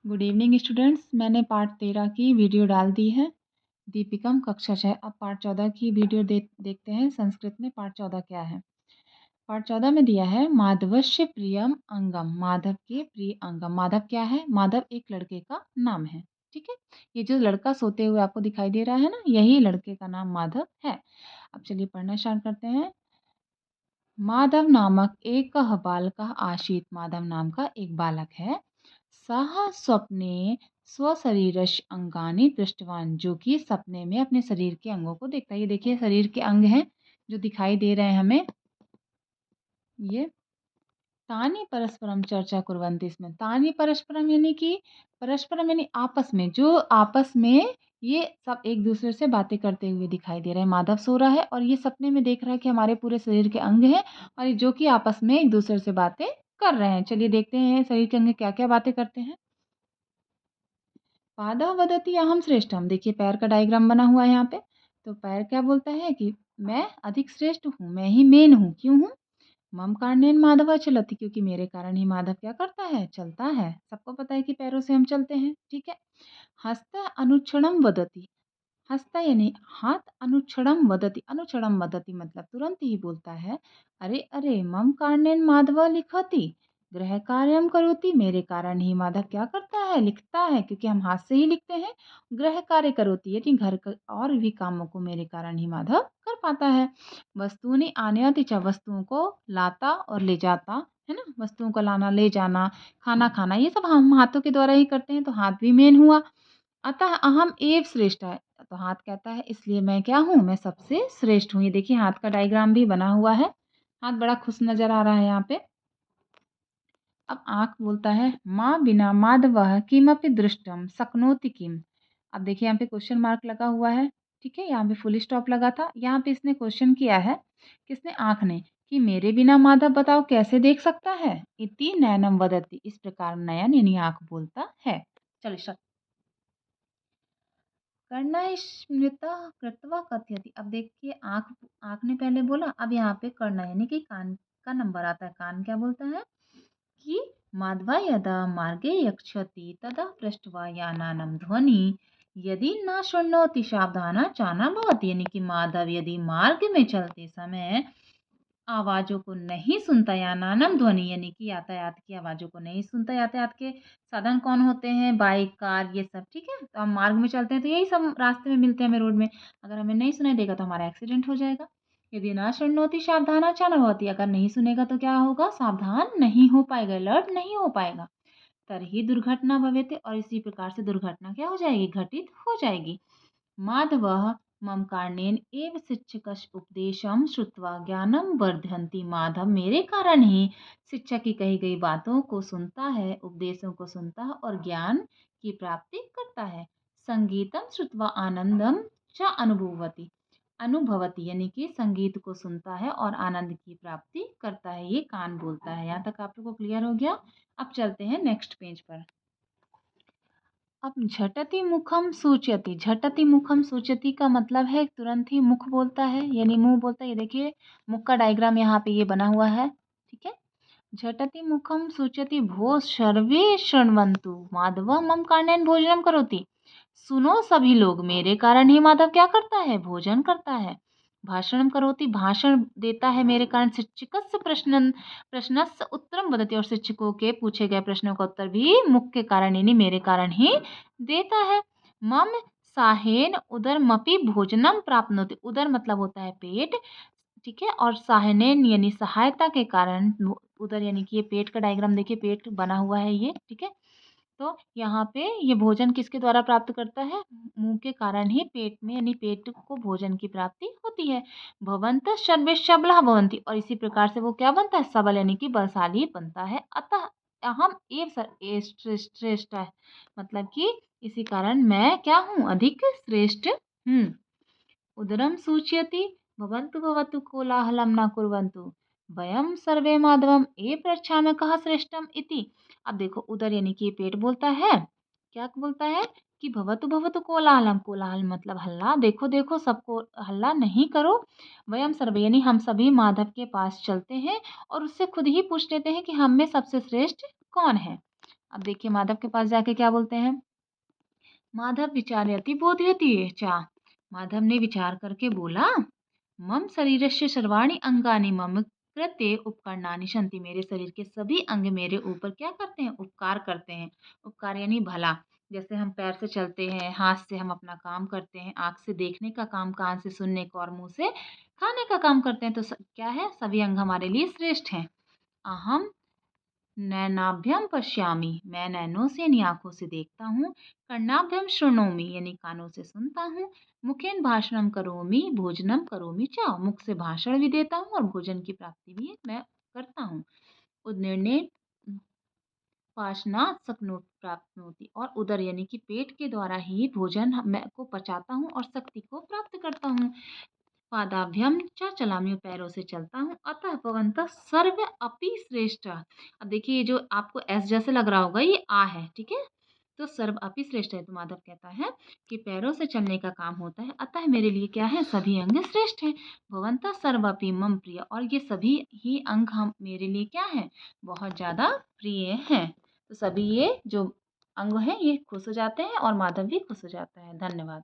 Good evening students. मैंने part 13 की video डाल दी है। दीपिकम कक्षा 6। अब पार्ट 14 की वीडियो देखते हैं संस्कृत में पार्ट 14 क्या है। पार्ट 14 में दिया है माधवस्य प्रियम अंगम। माधव के प्रिय अंगम। माधव क्या है? माधव एक लड़के का नाम है। ठीक है, ये जो लड़का सोते हुए आपको दिखाई दे रहा है ना, यही लड़के का नाम माधव है। अब चलिए पढ़ना स्टार्ट करते हैं। माधव नामक एक बालकः आसीत्। माधव नाम का एक बालक है। सः स्वप्ने स्वशरीरस्य अंगानि दृष्टवान। जो कि सपने में अपने शरीर के अंगों को देखता है। ये देखिए शरीर के अंग हैं जो दिखाई दे रहे हैं हमें। ये तानि परस्परम चर्चा कुर्वन्ति। इसमें तानि परस्परम यानी कि परस्परम यानी आपस में, जो आपस में ये सब एक दूसरे से बातें करते हुए दिखाई दे रहे हैं। माधव सो रहा है और ये सपने में देख रहा है कि हमारे पूरे शरीर के अंग हैं और ये जो कि आपस में एक दूसरे से बातें कर रहे हैं। चलिए देखते हैं शरीर के अंग क्या क्या बातें करते हैं। पादः वदति अहम श्रेष्ठम। देखिए पैर का डायग्राम बना हुआ है यहाँ पे। तो पैर क्या बोलता है कि मैं अधिक श्रेष्ठ हूँ, मैं ही मेन हूँ। क्यों हूँ? मम कारणेन माधव चलति। क्योंकि मेरे कारण ही माधव क्या करता है? चलता है। सबको पता है कि पैरों से हम चलते हैं। ठीक है। हस्त अनुक्षणम वदति। हस्त यानी हाथ, अनुक्षणम वदति। अनुक्षणम वदति मतलब तुरंत ही बोलता है। अरे अरे मम कारणेन माधव लिखति। गृह कार्यम करोति। मेरे कारण ही माधव क्या करता है? लिखता है। क्योंकि हम हाथ से ही लिखते हैं। गृह कार्य करोति यानी घर का और भी कामों को मेरे कारण ही माधव कर पाता है। वस्तुनि आनयति च। वस्तुओं को लाता और ले जाता है ना। वस्तुओं को लाना, ले जाना, खाना खाना, ये सब हम हाथों के द्वारा ही करते हैं। तो हाथ भी मेन हुआ। अतः अहम एव श्रेष्ठ है। तो हाथ कहता है इसलिए मैं क्या हूँ? मैं सबसे श्रेष्ठ हूँ। ये देखिए हाथ का डायग्राम भी बना हुआ है। हाथ बड़ा खुश नजर आ रहा है यहाँ पे। अब आँख बोलता है माँ बिना माधवः किमपि दृष्टम शक्नोति किम। अब देखिए यहाँ पे क्वेश्चन मार्क लगा हुआ है। ठीक है, यहाँ पे फुल स्टॉप लगा था। यहाँ पे इसने क्वेश्चन किया है, किसने? आँख ने, कि मेरे बिना माधव बताओ कैसे देख सकता है? इति नयनम वदति। इस प्रकार नयन यानी आँख बोलता है। चलिए कर्णस्मृतः कृत्वा कथयति। अब देखिए आँख, आँख ने पहले बोला। अब यहाँ पे कर्ण यानी कि कान का नंबर आता है। कान क्या बोलता है कि माधवा यदा मार्गे यक्षति तदा पृष्ट्वा यानानं ध्वनि यदि न शृणोति सावधाना चाना भवति। यानी कि माधव यदि मार्ग में चलते समय आवाज़ों को नहीं सुनता, यानानम ध्वनि यानी कि यातायात की आवाज़ों को नहीं सुनता। यातायात के साधन कौन होते हैं? बाइक, कार, ये सब। ठीक है, तो हम मार्ग में चलते हैं तो यही सब रास्ते में मिलते हैं हमें, रोड में। अगर हमें नहीं सुनाई देगा तो हमारा एक्सीडेंट हो जाएगा। यदि ना शृणोति सावधाना च न भवति। अगर नहीं सुनेगा तो क्या होगा? सावधान नहीं हो पाएगा, अलर्ट नहीं हो पाएगा। तर्हि दुर्घटना भवेते। और इसी प्रकार से दुर्घटना क्या हो जाएगी? घटित हो जाएगी। माधवः मम कारणेन एव शिक्षकस्य उपदेशं श्रुत्वा ज्ञानं वर्धयन्ति। माधव मेरे कारण ही शिक्षक की कही गई बातों को सुनता है, उपदेशों को सुनता है और ज्ञान की प्राप्ति करता है। संगीतम श्रुत्वा आनंदम च अनुभवति। अनुभवति यानी कि संगीत को सुनता है और आनंद की प्राप्ति करता है। ये कान बोलता है। यहाँ तक आप लोगों को क्लियर हो गया। अब चलते हैं नेक्स्ट पेज पर। अब झटति मुखम सूचयति। झटति मुखम सूचयति का मतलब है तुरंत ही मुख बोलता है, यानी मुंह बोलता है। ये देखिए मुख का डायग्राम यहाँ पे ये बना हुआ है। ठीक है, झटति मुखम सूचयति भो सर्वे शृण्वन्तु माधव मम कारणेन भोजनम करोति। सुनो सभी लोग, मेरे कारण ही माधव क्या करता है? भोजन करता है। भाषणम करोति भाषण देता है मेरे कारण। शिक्षकस्य प्रश्नस्य उत्तरम वदति। और शिक्षकों के पूछे गए प्रश्नों का उत्तर भी मुख्य कारण यानी मेरे कारण ही देता है। मम साहेन उदरमपि भोजनम प्राप्नोति। उदर मतलब होता है पेट। ठीक है, और साहनेन यानी सहायता के कारण। उदर यानी कि ये पेट का डायग्राम देखिए, पेट बना हुआ है ये। ठीक है, तो यहाँ पे ये भोजन किसके द्वारा प्राप्त करता है? मुंह के कारण ही पेट में यानी पेट को भोजन की प्राप्ति होती है। भवंत सर्वे सबला भवंती। और इसी प्रकार से वो क्या बनता है? सबल यानी कि बलशाली बनता है। अतः अहम एव श्रेष्ठ है, मतलब कि इसी कारण मैं क्या हूँ? अधिक श्रेष्ठ हूँ। उदरम सूचयति भवन्तु भवतु कोलाहलं न कुर्वन्तु वयं सर्वे माधवम ए पृच्छामः कः श्रेष्ठम इति। अब देखो उदर यानी कि पेट बोलता है। क्या बोलता है? कि भवतु भवतु कोलाहलम। कोलाहल मतलब हल्ला। देखो देखो, सबको हल्ला नहीं करो। वयम सर्वे यानी हम सभी माधव के पास चलते हैं और उससे खुद ही पूछ लेते हैं कि हम में सबसे श्रेष्ठ कौन है। अब देखिए माधव के पास जाके क्या बोलते हैं? माधव विचारयति बोधयति च। माधव ने विचार करके बोला, मम शरीरस्य सर्वाणि अंगानि मम कृते उपकरणानि सन्ति। मेरे शरीर के सभी अंग मेरे ऊपर क्या करते हैं? उपकार करते हैं। उपकार यानी भला। जैसे हम पैर से चलते हैं, हाथ से हम अपना काम करते हैं, आँख से देखने का काम, कान से सुनने का और मुँह से खाने का काम करते हैं। तो क्या है? सभी अंग हमारे लिए श्रेष्ठ हैं। अहम नैनाभ्यम पश्यामि, मैं नैनों से यानी आँखों से देखता हूँ। कर्णाभ्यम शृणोमि यानी कानों से सुनता हूँ। मुखेन भाषणम करोमि, भोजनम करोमि च, मुख से भाषण भी देता हूँ और भोजन की प्राप्ति भी मैं करता हूँ। उदनिर्णय पाशनात् शक्नोति प्राप्नोति, और उदर यानी कि पेट के द्वारा ही भोजन मैं को पचाता हूँ और शक्ति को प्राप्त करता हूँ। पादाभ्यम च चलामि, पैरों से चलता हूँ। अतः भवन्तः सर्व अपि श्रेष्ठ। अब देखिए ये जो आपको एस जैसे लग रहा होगा ये आ है, ठीक है? तो सर्व अपि श्रेष्ठ है, तो माधव कहता है कि पैरों से चलने का काम होता है, अतः मेरे लिए क्या है? सभी अंग श्रेष्ठ हैं। भवन्तः सर्वापि मम प्रिय, और ये सभी ही अंग हम मेरे लिए क्या है? बहुत ज़्यादा प्रिय हैं। तो सभी ये जो अंग हैं ये खुश हो जाते हैं और माधव भी खुश हो जाता है। धन्यवाद।